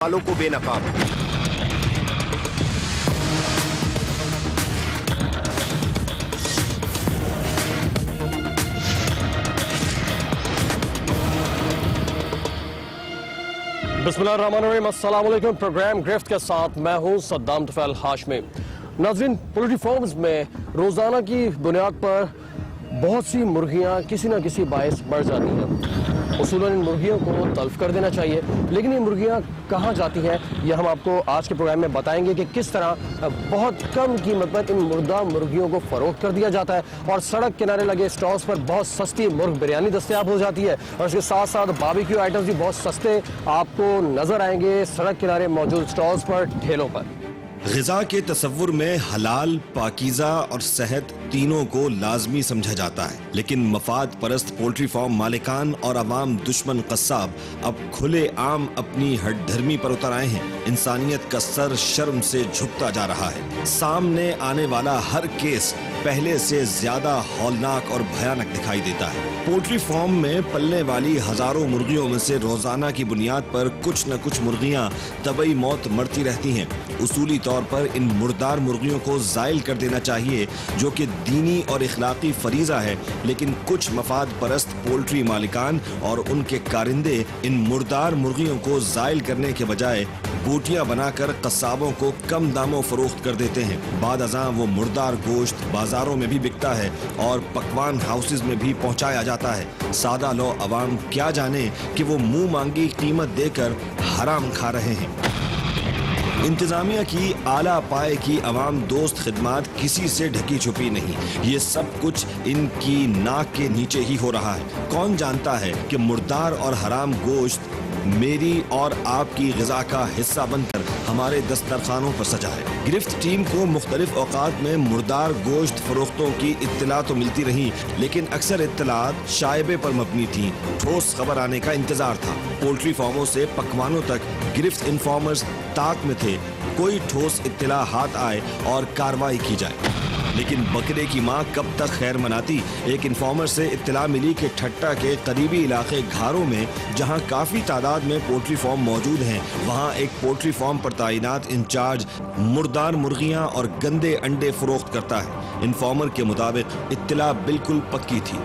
वालों को बेनकाब। बिस्मिल्लाहिर्रहमानिर्रहीम, अस्सलाम वालेकुम। प्रोग्राम गिरफ्त के साथ मैं हूं सद्दाम तुफैल हाशमी। नाज़रीन, पोल्ट्री फार्म्स में रोज़ाना की बुनियाद पर बहुत सी मुर्गियां किसी न किसी बायस मर जाती हैं। उसूलन इन मुर्गियों को तल्फ कर देना चाहिए, लेकिन ये मुर्गियां कहाँ जाती हैं ये हम आपको आज के प्रोग्राम में बताएंगे कि किस तरह बहुत कम कीमत पर इन मुर्दा मुर्गियों को फरोख्त कर दिया जाता है और सड़क किनारे लगे स्टॉल्स पर बहुत सस्ती मुर्ग बिरयानी दस्तयाब हो जाती है और इसके साथ साथ बारबेक्यू आइटम्स भी बहुत सस्ते आपको नजर आएंगे सड़क किनारे मौजूद स्टॉल्स पर, ठेलों पर। ग़िज़ा के तसव्वुर में हलाल, पाकीज़ा और सेहत तीनों को लाजमी समझा जाता है, लेकिन मफाद परस्त पोल्ट्री फार्म मालिकान और अवाम दुश्मन कस्साब अब खुले आम अपनी हठधर्मी पर उतर आए हैं। इंसानियत का सर शर्म से झुकता जा रहा है। सामने आने वाला हर केस पहले से ज्यादा हौलनाक और भयानक दिखाई देता है। पोल्ट्री फार्म में पलने वाली हजारों मुर्गियों में से रोजाना की बुनियाद पर कुछ न कुछ मुर्गियां तबई मौत मरती रहती हैं। उसूली तौर पर इन मुर्दार मुर्गियों को जायल कर देना चाहिए, जो कि दीनी और इखलाकी फरीजा है, लेकिन कुछ मफाद परस्त पोल्ट्री मालिकान और उनके कारिंदे इन मुर्दार मुर्गियों को जायल करने के बजाय बोटियां बनाकर कस्साबों को कम दामों फरोख्त कर देते हैं। बाद अज़ां वो मुर्दार गोश्त बाजारों में भी बिकता है और पकवान हाउसेज में भी पहुंचाया जाता है। सादा लो अवाम क्या जाने कि वो मुंह मांगी कीमत देकर हराम खा रहे हैं। इंतजामिया की आला पाए की अवाम दोस्त खिदमात किसी से ढकी छुपी नहीं। ये सब कुछ इनकी नाक के नीचे ही हो रहा है। कौन जानता है कि मुर्दार और हराम गोश्त मेरी और आपकी ग़िज़ा का हिस्सा बनकर हमारे दस्तरखानों पर सजा है। गिरफ्त टीम को मुख्तलिफ औकात में मुर्दार गोश्त फरोख्तों की इत्तला तो मिलती रही, लेकिन अक्सर इत्तलात शायबे पर मबनी थी। ठोस खबर आने का इंतजार था। पोल्ट्री फार्मों से पकवानों तक गिरफ्त इन्फॉर्मर्स ताक में थे, कोई ठोस इत्तला हाथ आए और कार्रवाई की जाए। लेकिन बकरे की माँ कब तक खैर मनाती। एक इन्फॉर्मर से इत्तला मिली कि ठट्टा के करीबी इलाके घारों में, जहाँ काफी तादाद में पोल्ट्री फार्म मौजूद हैं, वहाँ एक पोल्ट्री फार्म पर तैनात इंचार्ज मुर्दार मुर्गियाँ और गंदे अंडे फरोख्त करता है। इन्फॉर्मर के मुताबिक इत्तला बिल्कुल पक्की थी।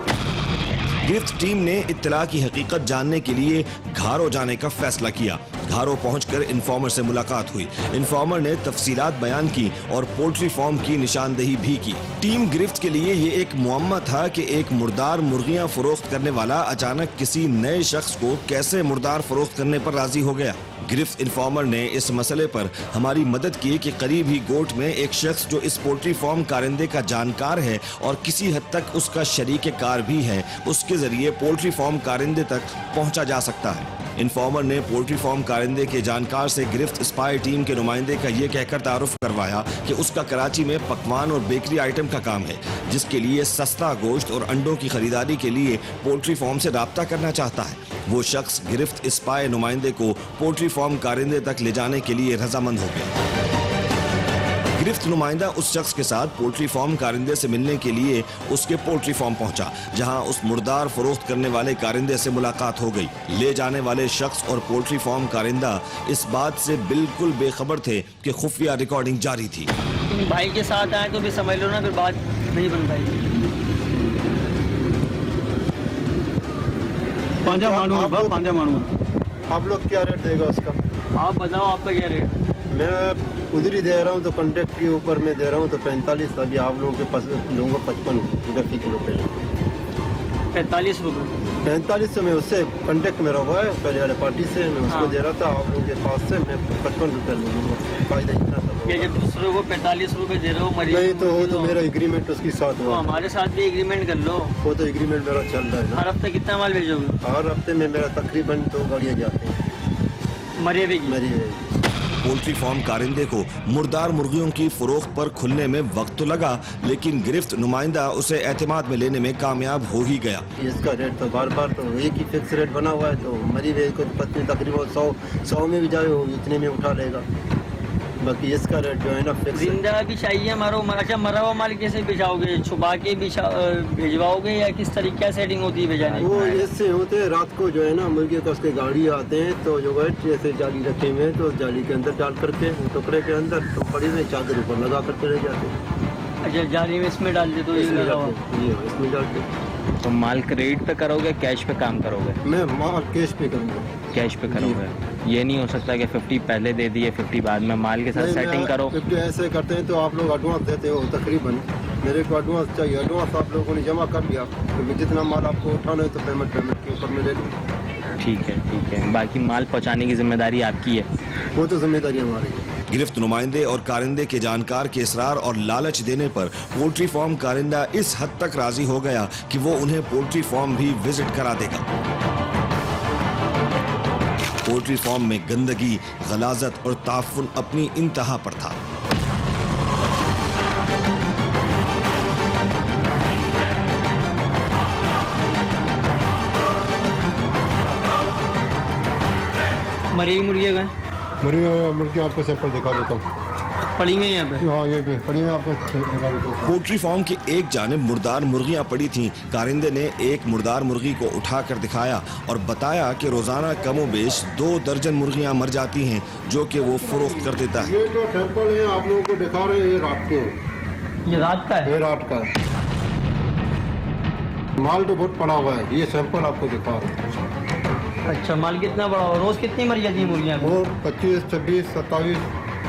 गिरफ्त टीम ने इत्तला की हकीकत जानने के लिए घारो जाने का फैसला किया। घारो पहुंचकर इन्फॉर्मर से मुलाकात हुई। इन्फॉर्मर ने तफसीलात बयान की और पोल्ट्री फार्म की निशानदेही भी की। टीम गिरफ्त के लिए ये एक मुअम्मा था कि एक मुर्दार मुर्गियां फरोख्त करने वाला अचानक किसी नए शख्स को कैसे मुर्दार फरोख्त करने पर राजी हो गया। गिरफ्त इन्फॉर्मर ने इस मसले पर हमारी मदद की कि करीब ही गोट में एक शख्स जो इस पोल्ट्री फार्म कारिंदे का जानकार है और किसी हद तक उसका शरीक कार भी है, उसके जरिए पोल्ट्री फार्म कारिंदे तक पहुंचा जा सकता है। इन्फॉर्मर ने पोल्ट्री फार्म कारिंदे के जानकार से गिरफ्त स्पाई टीम के नुमाइंदे का ये कहकर तारुफ करवाया कि उसका कराची में पकवान और बेकरी आइटम का काम है, जिसके लिए सस्ता गोश्त और अंडों की खरीदारी के लिए पोल्ट्री फार्म से राब्ता करना चाहता है। वो शख्स गिरफ्त स्पाई नुमाइंदे को पोल्ट्री फार्म कारिंदे तक ले जाने के लिए रजामंद हो गया। गिरफ्त नुमाइंदा उस शख्स के साथ पोल्ट्री फार्म कारिंदे से मिलने के लिए उसके पोल्ट्री फार्म पहुंचा, जहां उस मुर्दार फरोख्त करने वाले कारिंदे से मुलाकात हो गई। ले जाने वाले शख्स और पोल्ट्री फार्म कारिंदा इस बात से बिल्कुल बेखबर थे कि खुफिया रिकॉर्डिंग जारी थी। भाई के साथ आए तो भी समझ लो ना, फिर बात नहीं बन पाएगी। पांजा मानू आप लोग क्या रेट देगा उसका? आप बताओ, आपका क्या रेट? मैं उधर ही दे रहा हूँ, तो कॉन्ट्रैक्ट के ऊपर मैं दे रहा हूँ तो 45। अभी आप लोगों के पास लूँगा 55 फी किलो पे। 45 रुपये। 45 से मैं उससे कॉन्ट्रैक्ट मेरा हुआ है पहले वाले पार्टी से, मैं उसको दे रहा था। आप लोगों के पास से मैं 55 रुपये लूँगा। फायदा इतना था। ये जब दूसरों को 45 रुपये दे रहे हो, नहीं तो वो तो मेरा एग्रीमेंट उसके साथ हुआ। हमारे साथ भी एग्रीमेंट कर लो। वो तो एग्रीमेंट मेरा चल रहा है ना। हर हफ्ते कितना माल भेजोगे? हर हफ्ते में मेरा तकरीबन 2 गाड़ियाँ जाती हैं। मरी हुई पोल्ट्री फार्म कारिंदे को मुर्दार मुर्गियों की फरोख्त पर खुलने में वक्त तो लगा, लेकिन गिरफ्त नुमाइंदा उसे एतमाद में लेने में कामयाब हो ही गया। इसका रेट तो बार बार तो एक ही फिक्स रेट बना हुआ है, तो मरी हुए को पत्नी तकरीबन 100 में भी जाए वो इतने में उठा लेगा। बाकी इसका रेट जो है ना फिक्स है। जिंदा भी चाहिए हमारा। अच्छा, मरा हुआ माल कैसे भिजाओगे? छुपा के भिजवाओगे या किस तरीके से सेटिंग होती है भिजाने वो की? ऐसे होते हैं, रात को जो है ना मुर्गी का उसके गाड़ी आते हैं तो जो है जैसे जाली रखे हुए हैं तो जाली के अंदर डाल करके टुकड़े के अंदर तो बड़ी में चादर ऊपर लगा कर चले जाते हैं। अच्छा, जाली में इसमें डाल दे तो ये लगा हुआ। इसमें डालते। तो माल क्रेडिट पे करोगे, कैश पे काम करोगे? मैं माल कैश पे करूँगा। कैश पे करोगे? ये नहीं हो सकता कि 50 पहले दे दिए 50 बाद में माल के साथ सेटिंग करो? 50 ऐसे करते हैं तो आप लोग एडवांस देते हो तकरीबन। मेरे को एडवांस चाहिए, एडवांस आप लोगों ने जमा कर लिया तो जितना माल आपको उठाना है तो पेमेंट के ऊपर में ले लूँ। ठीक है। बाकी माल पहुंचाने की जिम्मेदारी आपकी है? वो तो जिम्मेदारी हमारी है। गिरफ्त नुमाइंदे और कारिंदे के जानकार के इसरार और लालच देने पर पोल्ट्री फार्म कारिंदा इस हद तक राजी हो गया कि वो उन्हें पोल्ट्री फार्म भी विजिट करा देगा। पोल्ट्री फार्म में गंदगी, गलाजत और ताफुन अपनी इंतहा पर था। मरी मुर्गियाँ गए मुर्गी आपको सैंपल दिखा देता हूँ। पड़ी हुई यहाँ पे? हाँ ये भी पड़ी है, आपको दिखा देता हूँ। पोल्ट्री फार्म के एक जानिब मुर्दार मुर्गियां पड़ी थीं। कारिंदे ने एक मुर्दार मुर्गी को उठाकर दिखाया और बताया कि रोजाना कमोबेश 2 दर्जन मुर्गियां मर जाती हैं जो कि वो फरोख्त कर देता है। ये जो सैंपल है आप लोगों को दिखा रहे हैं, ये रात के हैं। ये रात का है? ये रात का है। माल तो बहुत पड़ा हुआ है, ये सैंपल आपको दिखा रहे हैं। अच्छा, माल कितना बड़ा हो? रोज कितनी मर जाती है मुर्गियाँ? वो 25, 26, 27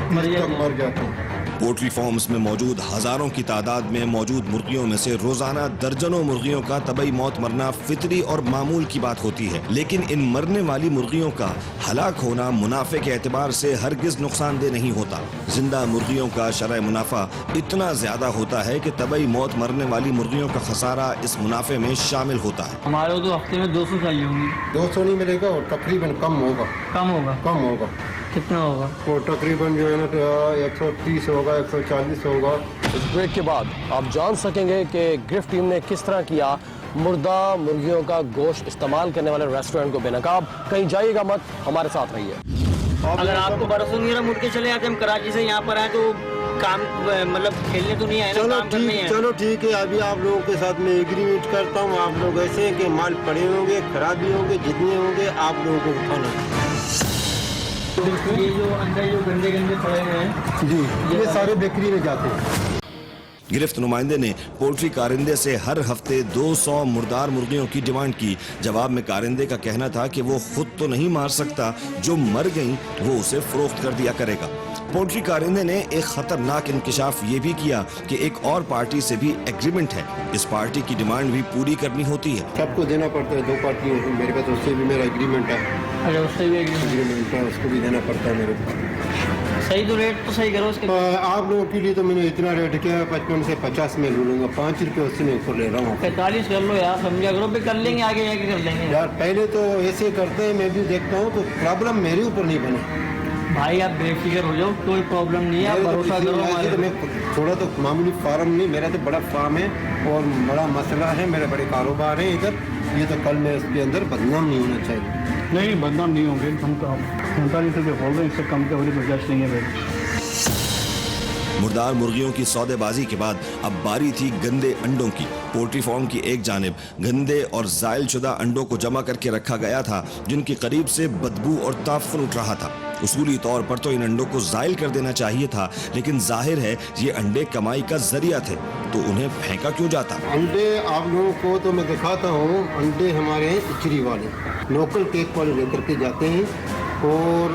तक मर जाते हैं। पोल्ट्री फार्म्स में मौजूद हजारों की तादाद में मौजूद मुर्गियों में से रोजाना दर्जनों मुर्गियों का तबई मौत मरना फितरी और मामूल की बात होती है, लेकिन इन मरने वाली मुर्गियों का हलाक होना मुनाफे के एतबार से हरगिज नुकसानदेह नहीं होता। जिंदा मुर्गियों का शरह मुनाफा इतना ज्यादा होता है कि तबई मौत मरने वाली मुर्गियों का खसारा इस मुनाफे में शामिल होता है। हमारे तो हफ्ते में 200 चाहिए होंगी। 200 नहीं मिलेगा और तकरीबन कम होगा। कम होगा? कितना होगा? वो तकरीबन जो है ना 130 होगा, 140 होगा। इस ब्रेक के बाद आप जान सकेंगे कि गिरफ्त टीम ने किस तरह किया मुर्दा मुर्गियों का गोश्त इस्तेमाल करने वाले रेस्टोरेंट को बेनकाब। कहीं जाइएगा मत, हमारे साथ रहिए। अगर आपको भरोसा नहीं रहा, मुड़ के चले आते। हम कराची से यहाँ पर आए तो काम मतलब खेलने तो नहीं आए ना, काम करने ही आए। चलो ठीक है, अभी आप लोगों के साथ में एग्रीमेंट करता हूँ। आप लोग ऐसे हैं कि माल पड़े होंगे, खराब भी होंगे, जितने होंगे आप लोगों को उठाना। ये जो अंदर जो गंदे पड़े हुए हैं जी, ये सारे बेकरी में जाते हैं। गिरफ्त नुमाइंदे ने पोल्ट्री कारिंदे से हर हफ्ते 200 मुर्दार मुर्गियों की डिमांड की। जवाब में कारिंदे का कहना था कि वो खुद तो नहीं मार सकता, जो मर गई वो उसे फरोख्त कर दिया करेगा। पोल्ट्री कारिंदे ने एक खतरनाक इंकिशाफ ये भी किया कि एक और पार्टी से भी एग्रीमेंट है। इस पार्टी की डिमांड भी पूरी करनी होती है। सबको देना पड़ता है, 2 पार्टियों को। मेरे पास उससे भी मेरा एग्रीमेंट है। अच्छा, उससे भी एग्रीमेंट है, उसको भी देना पड़ता है मेरे को। सही तो रेट तो सही करो उसके। आप लोगों के लिए तो मैंने इतना रेट किया, 55 से 50 में लूँगा। 5 रुपये उससे मैं ऊपर ले रहा हूँ। 45 कर लो यार, समझा करो। फिर कर लेंगे, आगे जाके कर लेंगे यार। पहले तो ऐसे करते हैं, मैं भी देखता हूँ तो प्रॉब्लम मेरे ऊपर नहीं बने। भाई आप बेफिक्र हो जाओ, कोई प्रॉब्लम नहीं है, आप भरोसा करो हमारे। मैं थोड़ा तो मामूली फार्म नहीं, मेरा तो बड़ा फार्म है और बड़ा मसला है, मेरे बड़े कारोबार हैं इधर। ये तो कल मैं इसके अंदर बदनाम नहीं होना चाहिए। नहीं, बदनाम नहीं होंगे। हम तो 45 रुपये बोल रहे हैं, इससे कम के वजह गुंजाइश नहीं है भाई। मुर्दार मुर्गियों की सौदेबाजी के बाद अब बारी थी गंदे अंडों की। पोल्ट्री फार्म की एक जानिब गंदे और जायल शुदा अंडों को जमा करके रखा गया था, जिनकी करीब से बदबू और ताफुन उठ रहा था। उसूली तौर पर तो इन अंडों को जायल कर देना चाहिए था, लेकिन जाहिर है ये अंडे कमाई का जरिया थे, तो उन्हें फेंका क्यों जाता? अंडे आप लोगों को तो मैं दिखाता हूँ। अंडे हमारे इचरी वाले लोकल केक वाले लेकर के जाते हैं और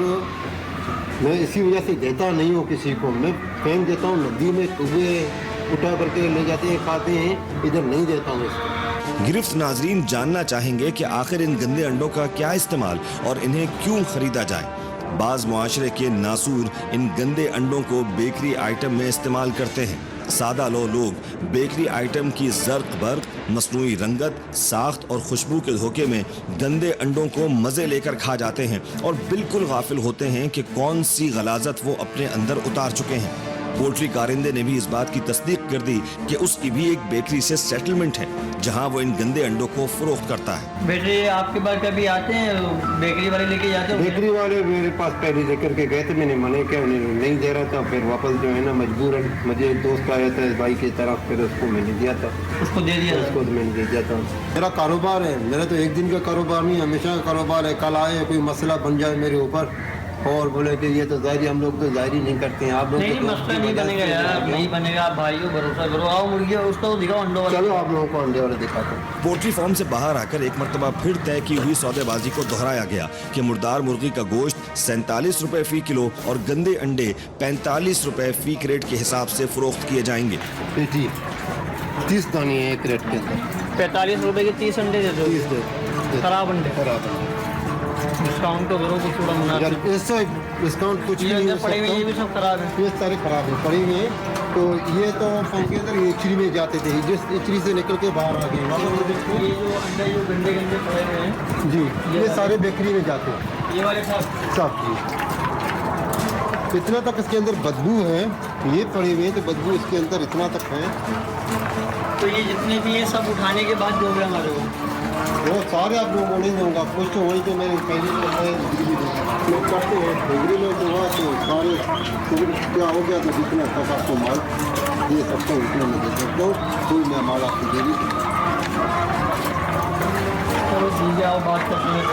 मैं इसी वजह से देता नहीं हूँ किसी को। मैं फेंक देता हूँ नदी में, सुबह उठा करके ले जाते हैं, खाते हैं। इधर नहीं देता हूँ इसको। गिरफ्त नाजरीन जानना चाहेंगे कि आखिर इन गंदे अंडों का क्या इस्तेमाल और इन्हें क्यों खरीदा जाए। बाज मुआशरे के नासूर इन गंदे अंडों को बेकरी आइटम में इस्तेमाल करते हैं। सादा लोग बेकरी आइटम की ज़र्क बर्क, मसनूई रंगत, साख्त और खुशबू के धोखे में गंदे अंडों को मज़े लेकर खा जाते हैं और बिल्कुल गाफिल होते हैं कि कौन सी गलाजत वो अपने अंदर उतार चुके हैं। पोल्ट्री कारिंदे ने भी इस बात की तस्दीक कर दी कि उसकी भी एक बेकरी से सेटलमेंट है जहां वो इन गंदे अंडों को फरोख्त करता है। बेटे आपके पास कभी आते हैं बेकरी वाले लेके जाते हो? बेकरी वाले मेरे पास पहले लेकर के गए थे, मैंने मना किया, उन्हें नहीं दे रहा था। फिर वापस जो है ना मजबूरन मुझे एक दोस्त आया था इस भाई की तरफ, फिर उसको मैंने दिया था। उसको दे दिया? उसको मैंने दे दिया था। मेरा कारोबार है, मेरा तो एक दिन का कारोबार नहीं, हमेशा का कारोबार है। कल आए कोई मसला बन जाए मेरे ऊपर और बोले कि ये तो जाहिर, हम लोग तो जाहिर नहीं करते हैं। आप लोग नहीं, मसला नहीं बनेगा यार, नहीं बनेगा। आप भाइयों भरोसा करो, आओ मुर्गी उसको दिखाओ अंडों वाला। चलो आप लोगों को अंडे वाले दिखाता हूँ। पोल्ट्री फार्म से बाहर आकर एक मरतबा फिर तय की हुई सौदेबाजी को दोहराया गया कि मुर्दार मुर्गी का गोश्त 47 रुपए फी किलो और गंदे अंडे 45 रुपए फी क्रेट के हिसाब से फरोख्त किए जाएंगे। जी 30 दाने हैं एक रेट के अंदर। 45 रुपए के 30 अंडे दे दो। 30 दे खराब अंडे। खराब डिस्काउंट तो करो कुछ थोड़ा मुनासिब। इससे डिस्काउंट कुछ ये नहीं हो अंदर पड़े हुए ये भी सकता। सब खराब है। ये सारे खराब है पड़े हुए हैं। तो ये तो फार्म के अंदर इचरी में जाते थे, जिस इचरी से निकल के बाहर आ गए वापस। ये जो अंडे जो गंदे गंदे पड़े हुए हैं जी ये सारे बेकरी में जाते हैं ये वाले सब जी। इतना तक इसके अंदर बदबू है, ये पड़े हुए हैं तो बदबू इसके अंदर इतना तक है। तो ये जितने भी हैं सब उठाने के बाद दोगे हमारे को? वो सारे आप लोगों को नहीं दूंगा, कुछ तो वही तो मेरे पहले लोग करते हैं डिग्री में तो हुआ तो सारे क्या हो गया तो जितना तक आपको माल दे सकता हूँ उतने में दे सकता हूँ, कोई मैं माल आपको दे दी। चलो ठीक है, आओ बात करते हैं।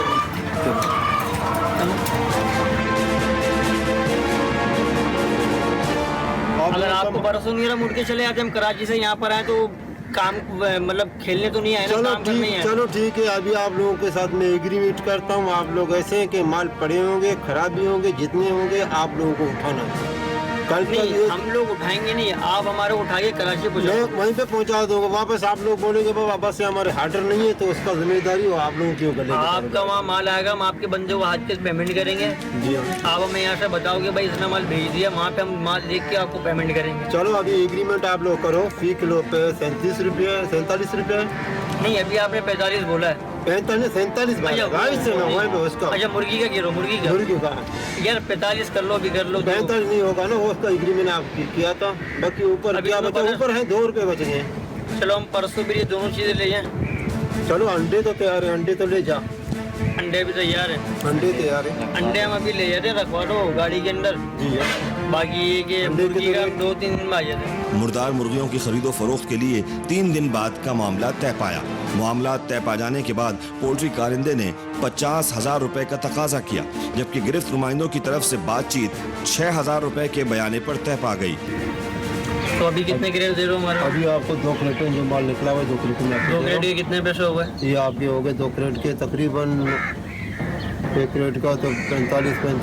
अगर आपको परसों नहीं रहा मुड़ के चले आते, हम कराची से यहाँ पर आए तो काम मतलब खेलने तो नहीं आए ना, काम करने ही आए। चलो ठीक है, अभी आप लोगों के साथ मैं एग्रीमेंट करता हूँ। आप लोग ऐसे हैं कि माल पड़े होंगे, खराब भी होंगे, जितने होंगे आप लोगों को उठाना है। कल नहीं हम लोग उठाएंगे नहीं, आप हमारे उठा के कराची मैं पहुँचाओ। वहीं पे पहुंचा दूंगा। वापस आप लोग बोलेंगे बाबा बस से हमारे हार्डर नहीं है, तो उसका जिम्मेदारी हो आप लोगों की हो गले। आपका वहाँ माल आएगा, हम आपके बंदे को हाथ के पेमेंट करेंगे। जी हाँ। आप हमें यहाँ से बताओगे भाई इतना माल भेज दिया, वहाँ पे हम माल देख के आपको पेमेंट करेंगे। चलो अभी एग्रीमेंट आप लोग करो। फी किलो पे 37 रुपये 47 रुपये नहीं अभी आपने 45 बोला है। 47 से ना वहीं पे उसका अच्छा मुर्गी का गिरो, मुर्गी का मुर्गी का यार 45 कर लो, अभी कर लो। 45 नहीं होगा ना, वो उसका एग्रीमेंट आप किया था। बाकी ऊपर अभी क्या तो बचा? पता- ऊपर है 2 रुपये बच गए। चलो हम परसों भी ये दोनों चीज़ें ले जाएं। चलो अंडे तो तैयार है, अंडे तो ले जा। अंडे भी तैयार है, अंडे तैयार है। अंडे हम अभी ले जाते हैं, रखवा दो गाड़ी के अंदर। जी हाँ। बाकी ये कि अंडे मुर्गी का कितने? 2-3 दिन में आ जाते हैं। मुर्दार मुर्गियों की खरीदो फरोख्त के लिए 3 दिन बाद का मामला तय पाया। मामला तय पा जाने के बाद पोल्ट्री कारिंदे ने 50,000 रुपए का तकाजा किया, जबकि गिरफ्त नुमाइंदों की तरफ से बातचीत 6,000 रुपए के बयाने पर तय पा गई। तो अभी कितने क्रेट दे रहे हो हमारे? अभी आपको 2 क्रेटें जो माल निकला हुआ है 2 क्रेट में आपको 2 दे रहा क्रेट के कितने पैसे हो गए? हूँ। ये आपके हो गए 2 क्रेट के तकरीबन, एक क्रेट का तो 45 90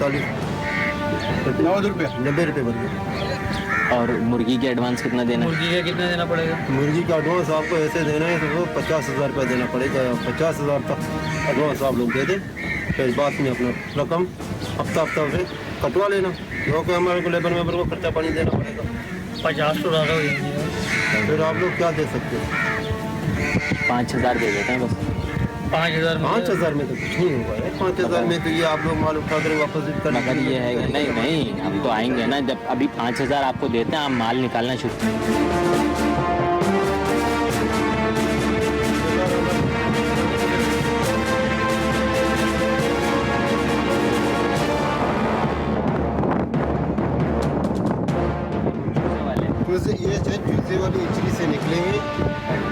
रुपये बन गए। और मुर्गी के एडवांस कितना देना है? मुर्गी का कितना देना पड़ेगा? मुर्गी का एडवांस आपको ऐसे देना है तो वो 50,000 रुपये देना पड़ेगा। 50,000 तक एडवांस आप लोग दे दें, फिर बाद में अपना रकम हफ्ता से कटवा लेना, क्योंकि हमारे को लेबर मेंबर को खर्चा पानी देना पड़ेगा। 50 तो ज़्यादा हो जाएंगे। फिर आप लोग क्या दे सकते हो? 5,000 दे देते हैं बस। 5,000 में 5,000 में तो कुछ नहीं होगा। 5,000 में तो ये आप लोग माल उठा कर वापस कर। मगर ये है कि नहीं हम तो आएंगे ना, जब अभी 5,000 आपको देते हैं, आप माल निकालना शुरू। चूजे ये है चूजे वाली इचली से निकले हुए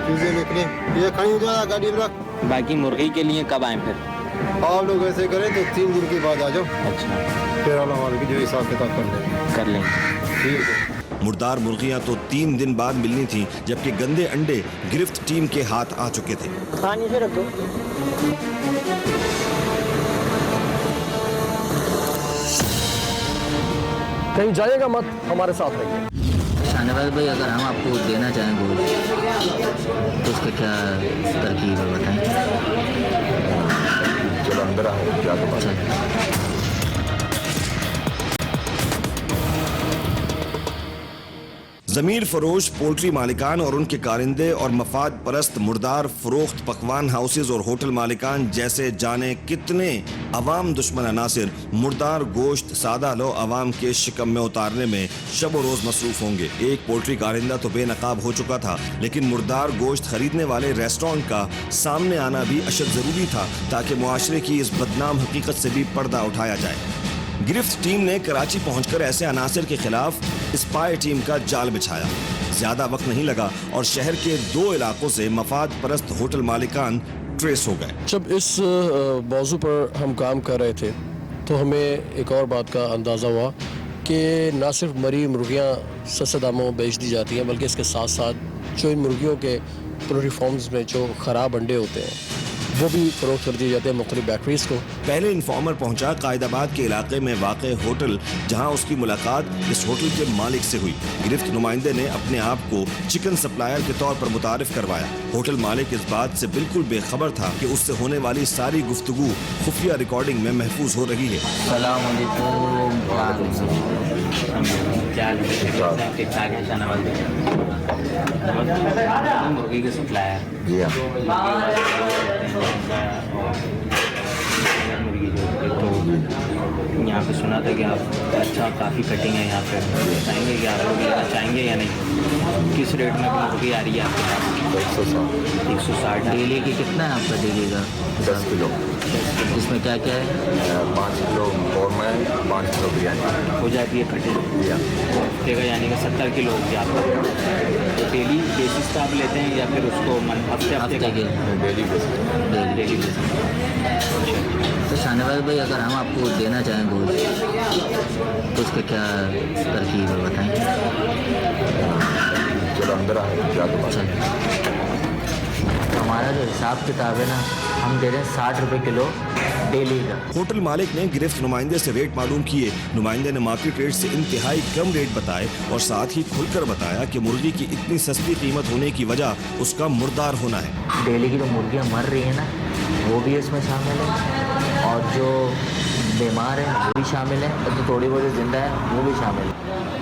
चूजे निकले। ये खड़ी हो जाएगा गाड़ी में रख। बाकी मुर्गी के लिए कब आए फिर? आप लोग ऐसे करें तो 3 दिन के बाद आ जाओ, अच्छा फिर हमारे की जो हिसाब किताब कर लेंगे। कर लेंगे। ठीक है। मुर्दार मुर्गियां तो 3 दिन बाद मिलनी थी, जबकि गंदे अंडे गिरफ्त टीम के हाथ आ चुके थे। हाँ नीचे रख दो। कहीं जाइएगा मत, हमारे साथ रहिए। शाहनवाज भाई, अगर हम आपको देना चाहें गोश्त तो उसका क्या तरकीब है बताएं? चलो अंदर आओ, क्या तो बात है। जमीर फरोश, पोल्ट्री मालिकान और उनके कारिंदे और मफाद परस्त मुर्दार फरोख्त पकवान हाउसेज और होटल मालिकान जैसे जाने कितने अवाम दुश्मन अनासिर मुर्दार गोश्त सादा लो अवाम के शिकम में उतारने में शब रोज मसरूफ होंगे। एक पोल्ट्री कारिंदा तो बेनकाब हो चुका था, लेकिन मुर्दार गोश्त खरीदने वाले रेस्टोरेंट का सामने आना भी अशद जरूरी था ताकि मुआशरे की इस बदनाम हकीकत से भी पर्दा उठाया जाए। गिरफ्त टीम ने कराची पहुंचकर ऐसे अनासिर के खिलाफ स्पाई टीम का जाल बिछाया। ज्यादा वक्त नहीं लगा और शहर के 2 इलाकों से मफाद परस्त होटल मालिकान ट्रेस हो गए। जब इस मौजू पर हम काम कर रहे थे तो हमें एक और बात का अंदाज़ा हुआ कि ना सिर्फ मरी मुर्गियाँ सस्ते दामों में बेच दी जाती हैं, बल्कि इसके साथ साथ जो इन मुर्गियों के पोल्ट्री फार्म्स में जो ख़राब अंडे होते हैं वो भी फरोख्त कर दिए जाते हैं मुख्तलिफ बैटरीज को। पहले इन्फॉर्मर पहुंचा कायदाबाद के इलाके में वाक़े होटल, जहां उसकी मुलाकात इस होटल के मालिक से हुई। गिरफ्त नुमाइंदे ने अपने आप को चिकन सप्लायर के तौर पर मुतारिफ करवाया। होटल मालिक इस बात से बिल्कुल बेखबर था कि उससे होने वाली सारी गुफ्तगू खुफिया रिकॉर्डिंग में महफूज हो रही है। मुर्गी के सप्लायर जी हाँ। मुर्गी जो तो यहाँ पे सुना था कि आप अच्छा काफ़ी कटिंग है यहाँ पे, चाहेंगे कि आप लोग लेना चाहेंगे या नहीं? किस रेट में मुर्गी आ रही है आपके पास? 160। डेली की कितना है आपका डेली का? 10 किलो। इसमें क्या क्या है? 5 किलो कौरमा है, 5 किलो बिरयानी हो जाती है कटिंग जी हाँ। हफ्ते का, यानी कि 70 किलो हो गया आपका। तो डेली बेसिस पे आप लेते हैं या फिर उसको हफ्ते के डेली बेसिस। Daily basis? तो शाहनवाज भाई, अगर हम आपको देना चाहें गोश्त तो उसका क्या तरकीब है बताएं? चलो अंदर आए क्या तो बात है। हमारा जो हिसाब किताब है ना, हम दे रहे हैं 60 रुपये किलो डेली का। होटल मालिक ने गिरफ्त नुमाइंदे से रेट मालूम किए। नुमाइंदे ने मार्केट रेट से इंतहाई कम रेट बताए और साथ ही खुलकर बताया कि मुर्गी की इतनी सस्ती कीमत होने की वजह उसका मुर्दार होना है। डेली की जो मुर्गियाँ मर रही हैं ना, वो भी इसमें शामिल है, और जो बीमार है वो भी शामिल है, और जो थोड़ी बहुत जिंदा है वो भी शामिल है।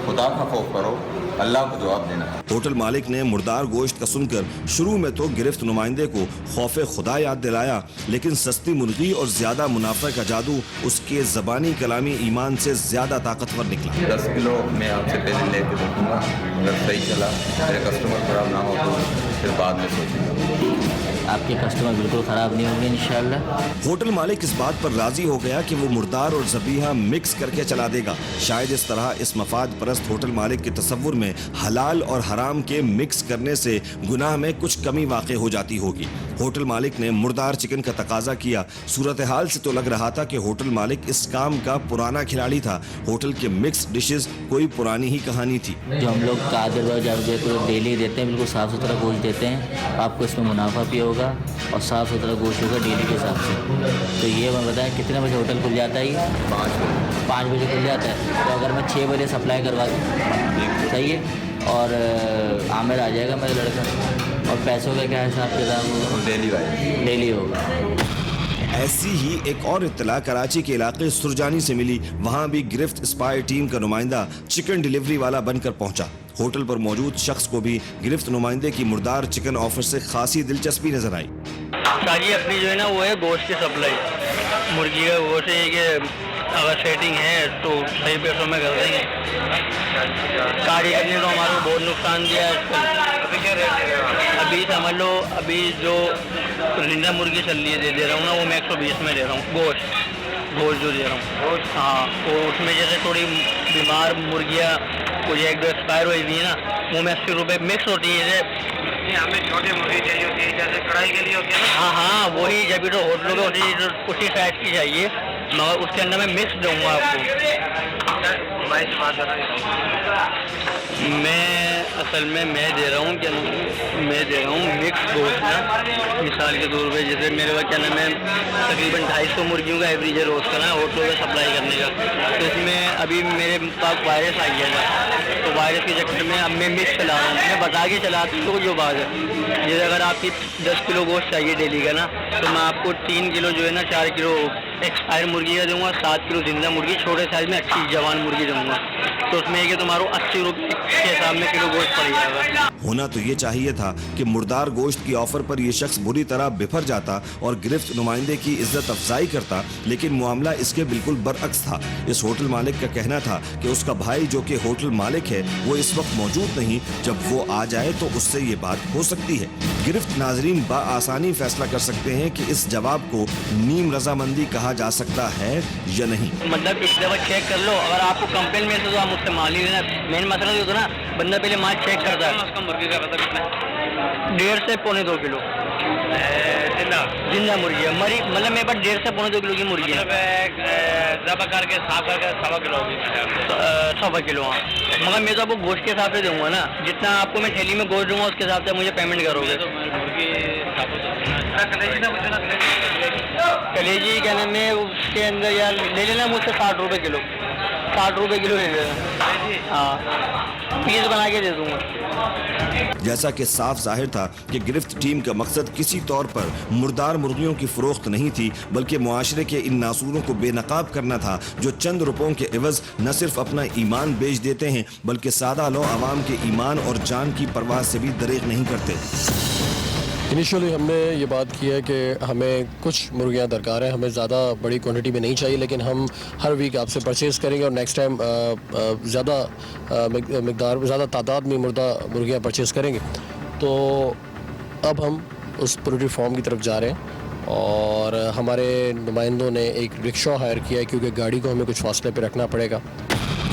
खुदा का खौफ करो, अल्लाह को जवाब देना। होटल मालिक ने मुर्दार गोश्त का सुनकर शुरू में तो गिरफ्त नुमाइंदे को खौफे खुदा याद दिलाया, लेकिन सस्ती मुर्गी और ज्यादा मुनाफे का जादू उसके जबानी कलामी ईमान से ज्यादा ताकतवर निकला। 10 किलो मैं आपसे पहले लेके देखूंगा, अगर सही चला, मेरे कस्टमर खराब ना हो तो फिर बाद में सोचेंगे। आपके कस्टमर बिल्कुल ख़राब नहीं होंगे इंशाल्लाह। होटल मालिक इस बात पर राजी हो गया कि वो मुर्दार और ज़बीहा मिक्स करके चला देगा। शायद इस तरह इस मफाद परस्त होटल मालिक के तसव्वुर में हलाल और हराम के मिक्स करने से गुनाह में कुछ कमी वाक़ई हो जाती होगी। होटल मालिक ने मुर्दार चिकन का तकाजा किया। सूरत हाल से तो लग रहा था कि होटल मालिक इस काम का पुराना खिलाड़ी था। होटल के मिक्स डिशेस कोई पुरानी ही कहानी थी। जो हम लोग कादिर जब डेली देते हैं, बिल्कुल साफ़ सुथरा गोश्त देते हैं, आपको इसमें मुनाफा भी होगा और साफ़ सुथरा गोश्त होगा डेली के हिसाब से। तो ये मैं बताएं कितने बजे होटल खुल जाता है? ये 5 बजे खुल जाता है। तो अगर मैं 6 बजे सप्लाई करवा दूँ, सही है, और आमिर आ जाएगा मेरा लड़का, और पैसों का क्या हिसाब किताब? डेली होगा। ऐसी ही एक और इत्तला कराची के इलाके सुरजानी से मिली। वहाँ भी गिरफ्त स्पाई टीम का नुमाइंदा चिकन डिलीवरी वाला बनकर पहुंचा। होटल पर मौजूद शख्स को भी गिरफ्त नुमाइंदे की मुर्दार चिकन ऑफर से खासी दिलचस्पी नजर आई। सारी अपनी जो है ना वो है गोश्त की सप्लाई। मुर्गी का गोश्त है कि अगर सेटिंग है तो सही पैसों में कर देंगे। कारीगर ने तो हमारे को बहुत नुकसान दिया है। अभी समझ लो, अभी जो रिंदा मुर्गी चल रही है दे रहा हूँ ना, वो मैं 120 में दे रहा हूँ। गोश्त जो दे रहा हूँ, हाँ, तो उसमें जैसे थोड़ी बीमार मुर्गियाँ कुछ 1-2 एक्सपायर हुई थी ना, वो में 80 रुपये मिक्स होती है। हमें छोटी मुर्गी चाहिए होती है, जैसे कढ़ाई के लिए होती है ना। हाँ, वही जब तो होटलों में होती है, उसी टाइप की चाहिए, मगर उसके अंदर मैं मिक्स दूँगा आपको। मैं असल में मैं दे रहा हूँ मिक्स गोश्त ना। मिसाल के तौर पे जैसे मेरे पास क्या नाम है, तकरीबन 250 मुर्गियों का एवरेज है रोज़ का ना, होटलों में सप्लाई करने का। तो उसमें अभी मेरे पास वायरस आ गया था, तो वायरस के चक्कर में अब मैं मिक्स चला रहा हूँ। मैं बता के चलाती हूँ जो बात है, जैसे अगर आपकी 10 किलो गोश्त चाहिए डेली का ना, तो मैं आपको 3 किलो जो है ना 4 किलो एक्सपायर मुर्गी का दूंगा, 7 किलो जिंदा मुर्गी, छोटे साइज में अच्छी जवान मुर्गी दूंगा, तो उसमें ये कि तुम्हारा 80 रुपये के हिसाब में किलो गोश्त पड़ जाएगा। होना तो ये चाहिए था कि मुर्दार गोश्त की ऑफर पर ये शख्स बुरी तरह बिफर जाता और गिरफ्त नुमाइंदे की इज्जत अफजाई करता, लेकिन मामला इसके बिल्कुल बरअक्स था। इस होटल मालिक का कहना था कि उसका भाई जो कि होटल मालिक है वो इस वक्त मौजूद नहीं, जब वो आ जाए तो उससे ये बात हो सकती है। गिरफ्त नाजरीन बआसानी फैसला कर सकते हैं कि इस जवाब को नीम रजामंदी कहा जा सकता है या नहीं। मतलब एक दफा चेक कर लो, अगर आपको कंप्लेन में तो आप मुझसे माल ही लेना। मेन मसला जो होता ना, बंदा पहले माल चेक करता है। उसका मुर्गी का पता कितना? 1.5 से 2.25 किलो जिंदा मुर्गी है। मरी मतलब मेरे पास 1.5 से 2.25 किलो की मुर्गी है। जबा करके साफ करके 1.25 किलो होगी, 1.25 किलो। हाँ, मगर मैं तो आपको गोश्त के हिसाब से दूंगा ना, जितना आपको मैं थैली में गोश्त दूंगा उसके हिसाब से मुझे पेमेंट करोगे। कलेजी क्या नाम है उसके अंदर यार ले लेना मुझसे 60 रुपये किलो, 60 रुपये किलो ले लेना। हाँ, पीस बना के दे दूंगा। जैसा कि साफ जाहिर था कि गिरफ्त टीम का मकसद किसी तौर पर मुर्दार मुर्गियों की फरोख्त नहीं थी, बल्कि मुआशरे के इन नासूरों को बेनकाब करना था जो चंद रुपयों के एवज न सिर्फ अपना ईमान बेच देते हैं बल्कि सादा लो आवाम के ईमान और जान की परवाह से भी दरेग नहीं करते। इनिशियली हमने ये बात की है कि हमें कुछ मुर्गियाँ दरकार हैं, हमें ज़्यादा बड़ी क्वांटिटी में नहीं चाहिए, लेकिन हम हर वीक आपसे परचेज़ करेंगे और नेक्स्ट टाइम ज़्यादा मिकदार ज़्यादा तादाद में मुर्गियाँ परचेज़ करेंगे। तो अब हम उस पोल्ट्री फार्म की तरफ जा रहे हैं और हमारे नुमाइंदों ने एक रिक्शा हायर किया है क्योंकि गाड़ी को हमें कुछ फासले पे रखना पड़ेगा।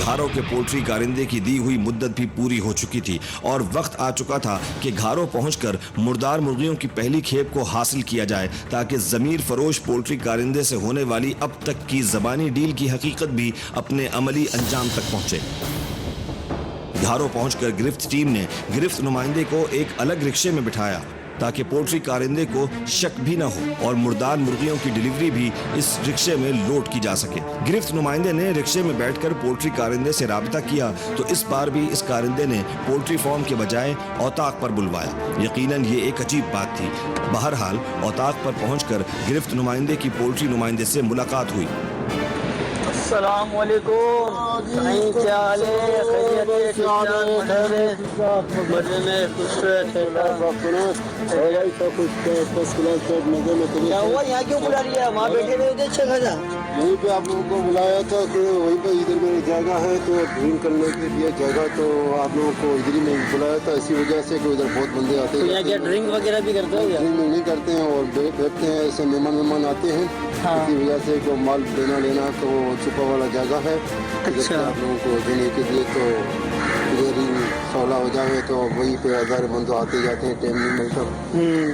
घारों के पोल्ट्री कारिंदे की दी हुई मुद्दत भी पूरी हो चुकी थी और वक्त आ चुका था कि घारों पहुंचकर मुर्दार मुर्गियों की पहली खेप को हासिल किया जाए ताकि जमीर फरोश पोल्ट्री कारिंदे से होने वाली अब तक की जबानी डील की हकीकत भी अपने अमली अंजाम तक पहुंचे। घारों पहुंचकर गिरफ्त टीम ने गिरफ्त नुमाइंदे को एक अलग रिक्शे में बिठाया ताकि पोल्ट्री कारिंदे को शक भी न हो और मुर्दार मुर्गियों की डिलीवरी भी इस रिक्शे में लोड की जा सके। गिरफ्त नुमाइंदे ने रिक्शे में बैठकर पोल्ट्री कारिंदे से राबिता किया तो इस बार भी इस कारिंदे ने पोल्ट्री फार्म के बजाय औताक पर बुलवाया। यकीनन ये एक अजीब बात थी। बहरहाल औताक पर पहुंचकर गिरफ्त नुमाइंदे की पोल्ट्री नुमाइंदे से मुलाकात हुई। अस्सलाम वालेकुम, क्या हाल है? क्या हुआ, यहाँ क्यों बुला लिया? वहाँ बैठे हुए थे, अच्छा खासा। यहीं पे आप लोगों को बुलाया था कि वहीं पे इधर मेरी जगह है तो ड्रिंक करने के लिए जगह, तो आप लोगों को इधर ही नहीं बुलाया था इसी वजह से कि उधर बहुत बंदे आते हैं। यहाँ क्या ड्रिंक वगैरह भी करते हो? ड्रिंक नहीं करते हैं और बैठते हैं, ऐसे मेहमान आते हैं। हाँ। इसी वजह से जो माल देना लेना तो छुपा वाला जगह है। अच्छा। आप लोगों को देने के लिए तो इधर ही सौला हो जाए तो वहीं पे 1000 बंदे आते जाते हैं, टाइम नहीं मिलता।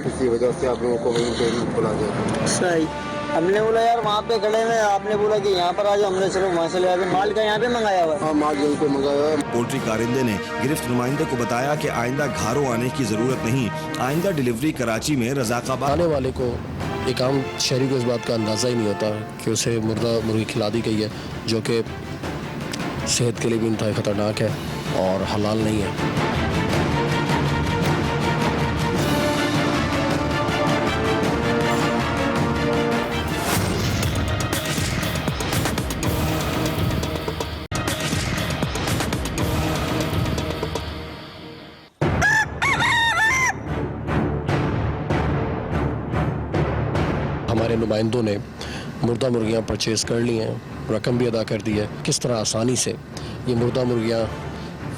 इसी वजह से आप लोगों को वहीं पे ही बुला जाता है। सही। हमने बोला यार वहाँ पे खड़े हैं, आपने बोला कि यहाँ पर आ जाओ, हमने चलो वहाँ से ले आते। माल का यहाँ पे मंगाया हुआ है? हाँ, माल यहीं पे मंगाया है। पोल्ट्री कारिंदे ने गिरफ्त नुमाइंदे को बताया कि आइंदा घारों आने की जरूरत नहीं, आइंदा डिलीवरी कराची में रजाकाबाद। आने वाले को एक आम शहरी को इस बात का अंदाज़ा ही नहीं होता कि उसे मुर्गी खिला दी गई है जो कि सेहत के लिए भी इंतहाई ख़तरनाक है और हलाल नहीं है। हमारे नुमाइंदों ने मुर्दा मुर्गियाँ परचेज़ कर ली हैं, रकम भी अदा कर दी है। किस तरह आसानी से ये मुर्दा मुर्गियाँ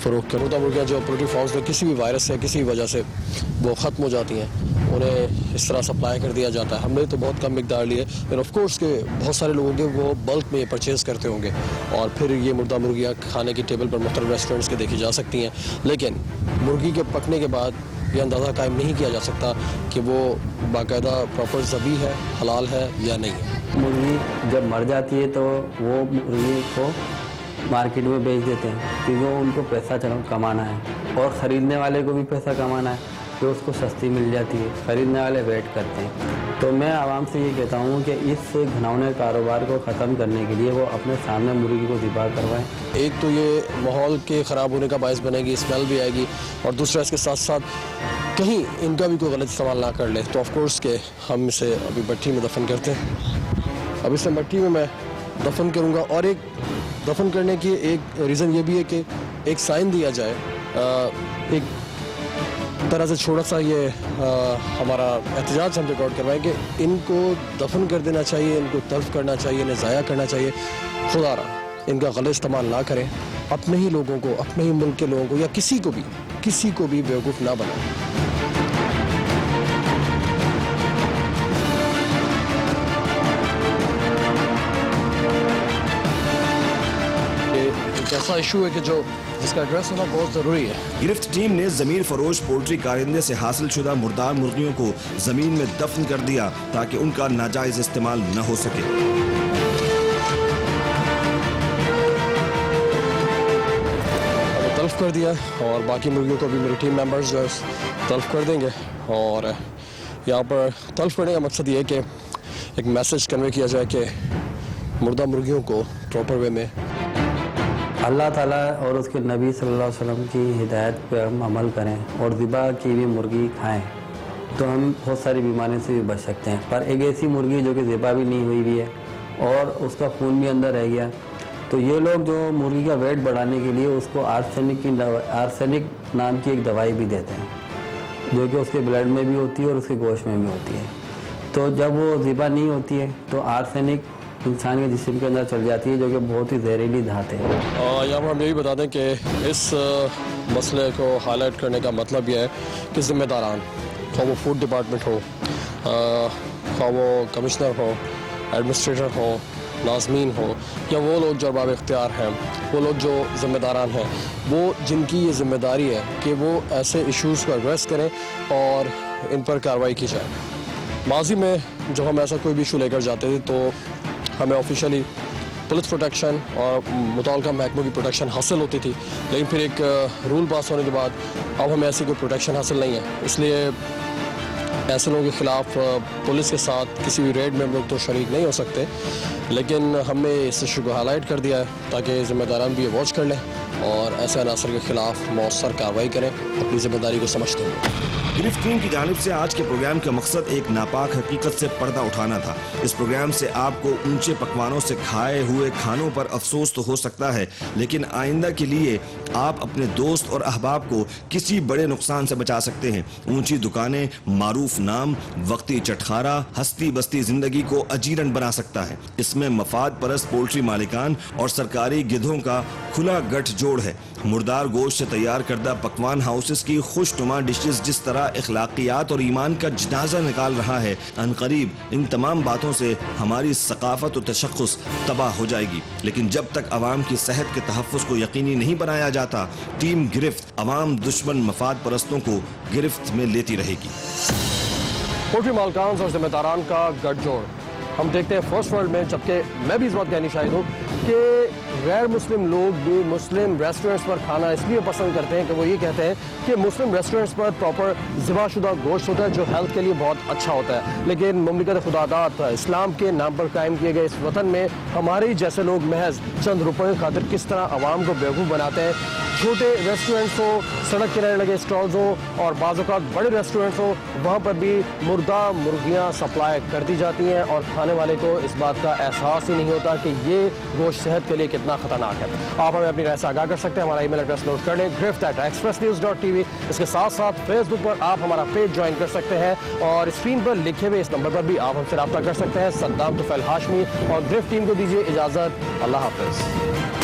फ़रोख्त कर, मुर्दा मुर्गियाँ जो पोल्ट्री फार्म्स में किसी भी वायरस से किसी वजह से वो ख़त्म हो जाती हैं, उन्हें इस तरह सप्लाई कर दिया जाता है। हमने तो बहुत कम मिकदार लिए, लेकिन ऑफ कोर्स के बहुत सारे लोगों के वो बल्क में परचेज़ करते होंगे और फिर ये मुर्दा मुर्गियाँ खाने की टेबल पर मुख्तलिफ रेस्टोरेंट्स के देखी जा सकती हैं। लेकिन मुर्गी के पकने के बाद ये अंदाज़ा कायम नहीं किया जा सकता कि वो बाकायदा प्रॉपर ज़बी है, हलाल है या नहीं है। मुर्गी जब मर जाती है तो वो मुर्गी को मार्केट में बेच देते हैं क्योंकि उनको पैसा कमाना है और ख़रीदने वाले को भी पैसा कमाना है, तो उसको सस्ती मिल जाती है, ख़रीदने वाले वेट करते हैं। तो मैं आवाम से ये कहता हूँ कि इस घिनौने कारोबार को ख़त्म करने के लिए वो अपने सामने मुर्गी को ज़िबा करवाएं। एक तो ये माहौल के ख़राब होने का बायस बनेगी, स्मेल भी आएगी, और दूसरा इसके साथ साथ कहीं इनका भी कोई गलत इस्तेमाल ना कर ले तो ऑफ कोर्स के हम इसे अभी भट्टी में दफन करते हैं। अब इसे मिट्टी में मैं दफन करूँगा। और एक दफन करने की एक रीज़न ये भी है कि एक साइन दिया जाए, एक तरह से छोटा सा ये हमारा एहतजाज हम रिकॉर्ड करवाएं कि इनको दफन कर देना चाहिए, इनको तल्फ करना चाहिए, इन्हें ज़ाया करना चाहिए। खुदा रहा इनका गलत इस्तेमाल ना करें, अपने ही लोगों को, अपने ही मुल्क के लोगों को या किसी को भी बेवकूफ़ ना बनाएं। एक ऐसा इशू है कि जिसका एड्रेस होना बहुत ज़रूरी है। गिरफ्त टीम ने ज़मीन फरोश पोल्ट्री कारिंदे से हासिल शुदा मुर्दार मुर्गियों को ज़मीन में दफन कर दिया ताकि उनका नाजायज़ इस्तेमाल न हो सके। तल्फ कर दिया और बाकी मुर्गियों को भी मेरी टीम मेंबर्स जो है तल्फ कर देंगे। और यहाँ पर तल्फ करने का मकसद ये है कि एक मैसेज कन्वे किया जाए कि मुर्दा मुर्गियों को प्रॉपर वे में अल्लाह ताला और उसके नबी सल्लल्लाहु अलैहि वसल्लम की हिदायत पे हम अमल करें और ज़िबा की हुई मुर्गी खाएं तो हम बहुत सारी बीमारियों से भी बच सकते हैं। पर एक ऐसी मुर्गी जो कि ज़िबा भी नहीं हुई है और उसका खून भी अंदर रह गया, तो ये लोग जो मुर्गी का वेट बढ़ाने के लिए उसको आर्सेनिक नाम की एक दवाई भी देते हैं जो कि उसके ब्लड में भी होती है और उसके गोश्त में भी होती है। तो जब वो ज़िबा नहीं होती है तो आर्सेनिक इंसान के जिस्म के अंदर चल जाती है जो कि बहुत ही जहरीली धात है। यहाँ पर हम यही बता दें कि इस मसले को हाईलाइट करने का मतलब यह है कि ज़िम्मेदारान, खा वो फूड डिपार्टमेंट हो, खा वो कमिश्नर हो, एडमिनिस्ट्रेटर हो, नाज़मीन हो, या वो लोग जो अरबाब इख्तियार हैं, वो लोग जो ज़िम्मेदारान हैं, वो जिनकी ये ज़िम्मेदारी है कि वो ऐसे इश्यूज़ को एड्रेस करें और इन पर कार्रवाई की जाए। माजी में जब हम ऐसा कोई भी इशू लेकर जाते थे तो हमें ऑफिशियली पुलिस प्रोटेक्शन और मुतल्लिका महकमों की प्रोटेक्शन हासिल होती थी, लेकिन फिर एक रूल पास होने के बाद अब हमें ऐसी कोई प्रोटेक्शन हासिल नहीं है। इसलिए ऐसे लोगों के ख़िलाफ़ पुलिस के साथ किसी भी रेड में हम लोग तो शरीक नहीं हो सकते, लेकिन हमने इस इशू को हाईलाइट कर दिया है ताकि ज़िम्मेदारान भी ये वॉच कर लें और ऐसे अनासर के ख़िलाफ़ मौसर कार्रवाई करें, अपनी ज़िम्मेदारी को समझते हुए। गिरफ्त टीम की जानिब से आज के प्रोग्राम का मकसद एक नापाक हकीकत से पर्दा उठाना था। इस प्रोग्राम से आपको ऊंचे पकवानों से खाए हुए खानों पर अफसोस तो हो सकता है, लेकिन आइंदा के लिए आप अपने दोस्त और अहबाब को किसी बड़े नुकसान से बचा सकते हैं। ऊंची दुकानें, मारूफ नाम, वक्ती चटखारा हस्ती बस्ती जिंदगी को अजीरन बना सकता है। इसमें मफाद परस्त पोल्ट्री मालिकान और सरकारी गिधों का खुला गठजोड़ है। मुर्दार गोश्त से तैयार करदा पकवान हाउसेस की खुशनुमा डिशेस जिस तरह इखलाकियात और ईमान का जनाजा निकाल रहा है, अनकरीब इन तमाम बातों से हमारी सकाफत और तशख्खुस तबाह हो जाएगी। लेकिन जब तक अवाम की सेहत के तहफ़्फ़ुज़ को यकीनी नहीं बनाया जाता, टीम गिरफ्त अवाम दुश्मन मफाद परस्तों को गिरफ्त में लेती रहेगी। पोल्ट्री मालकान और जिम्मेदारान का गठजोड़ हम देखते हैं फर्स्ट वर्ल्ड में, जबकि मैं भी इस बात का शाहिद हूँ कि गैर मुस्लिम लोग भी मुस्लिम रेस्टोरेंट्स पर खाना इसलिए पसंद करते हैं कि वो ये कहते हैं कि मुस्लिम रेस्टोरेंट्स पर प्रॉपर ज़िबाशुदा गोश्त होता है जो हेल्थ के लिए बहुत अच्छा होता है। लेकिन मुमलिकत खुदादात इस्लाम के नाम पर कायम किए गए इस वतन में हमारे जैसे लोग महज चंद रुपये की खातिर किस तरह आवाम को बेवकूफ़ बनाते हैं। छोटे रेस्टोरेंट्स हो, सड़क किनारे लगे स्टॉल्स हो और बाज़ औक़ात बड़े रेस्टोरेंट्स हो, वहाँ पर भी मुर्दा मुर्गियाँ सप्लाई कर दी जाती हैं और खाने वाले को इस बात का एहसास ही नहीं होता कि ये गोश्त सेहत के लिए कितना ख़तरनाक है। आप हमें अपनी राय से आगाह कर सकते हैं, हमारा ईमेल एड्रेस नोट कर लें grift@expressnews.tv। इसके साथ साथ फेसबुक पर आप हमारा पेज ज्वाइन कर सकते हैं और स्क्रीन पर लिखे हुए इस नंबर पर भी आप हमसे रब्ता कर सकते हैं। सद्दाम तुफैल हाशमी और गिरफ्त टीम को दीजिए इजाज़त। अल्लाह हाफ़िज़।